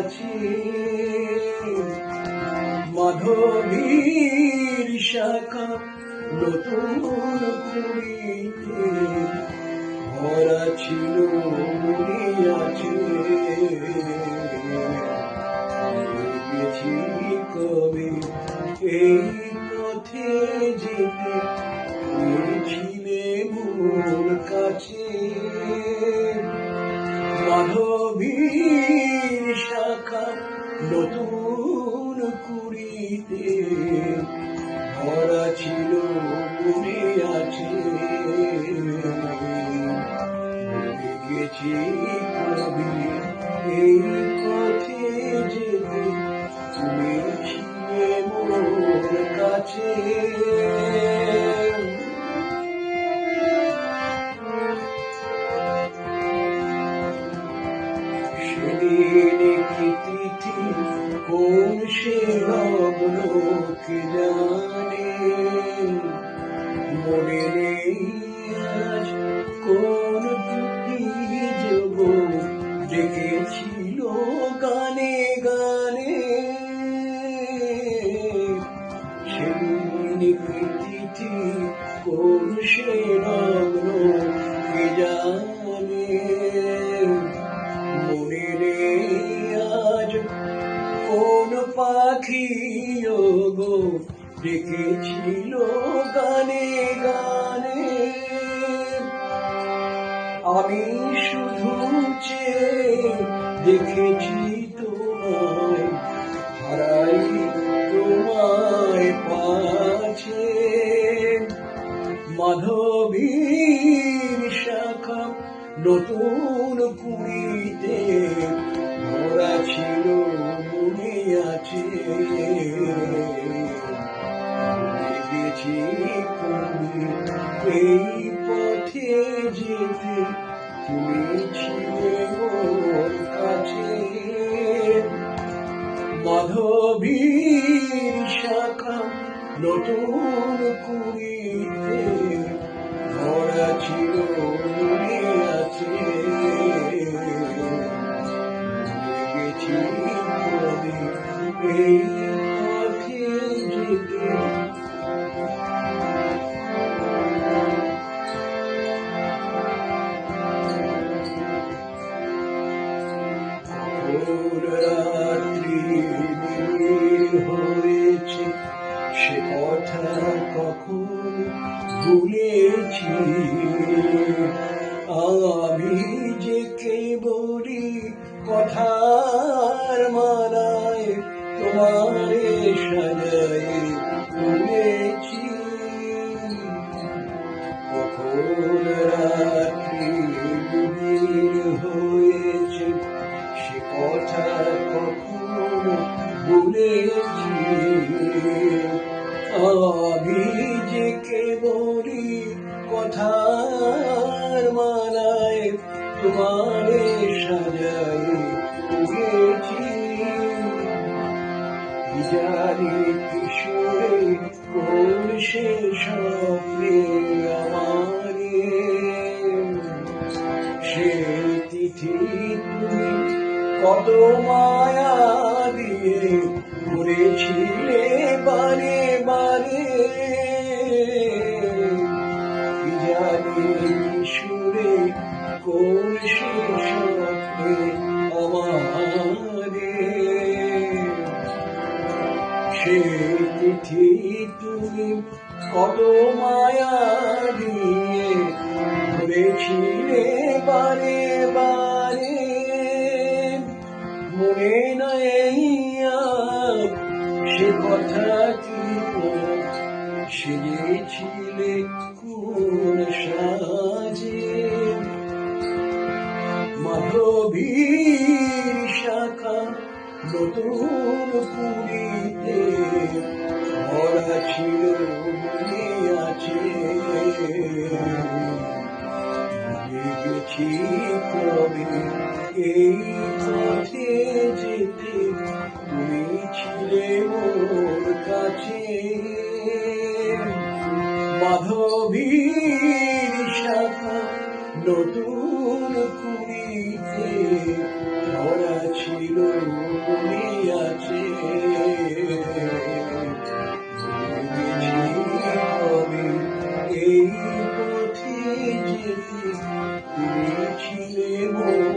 কাছে মাধবীর শাখা নতুন কুড়িতে ভরা ছিল মনে আছে গেছি কবে এই পথে যেতে ছিলে মোর কাছে মাধবীর শাখা নতুন কুড়িতে ভরা ছিল মনে আছে গেছি কবি এই পথে যেতে তুমি ছিলে মোর কাছে সেদিন কি তিথি কোন সে লগ্ন কে জানে মনে নেই আজ কোন দুটি যোগ ডেকেছিল গানে গানে সেদিন কি তিথি কোন সে লগ্ন কে জানে মনে নেই আজ কোন পাখি গো ডেকেছিল গানে গানে আমি শুধু চেয়ে দেখেছি তোমায় হারাই তোমায় পাছে মাধবীর শাখা নতুন কুড়িতে ভরা ছিল মনে আছে গেছি কবি এই পথে যেতে তুমি ছিলে মোর কাছে মাধবীর শাখা নতুন কুড়িতে ভরা ছিল মনে আছে গেছি কবি এই পথে যেতে রাত্রি হয়েছে সে কথা কখন ভুলেছি আমি যে কেবলই কথার মালায় তোমারে সাজাই তুলেছি কখন রাত্রি হয়েছে সে কথা কখনো ভুলেছি আমি যে কেবলই কথার মালায় তোমারে সাজাই তুলেছি জানি কিশোরে কোন সে স্বপ্নে আমারে সে তিথি তুমি কত মায়া দিয়ে ঘুরেছিলে বারে বারে জানি কিশোরে কোন সে স্বপ্নে আমারে সে তিথি তুমি কত মায়া দিয়ে ঘুরেছিলে বারে বারে মনে নাই সে কথা কি সেজেছিলে কোন সাজে মাধবীর শাখা নতুন কুড়িতে ভরা ছিল মনে আছে গেছি কবে এই পথে যেতে তুমি ছিলে মোর কাছে মাধবীর শাখা নতুন কুড়িতে ভরা ছিল মনে আছে, ভুলে গেছি কবে এই পথে যেতে, তুমি ছিলে মোর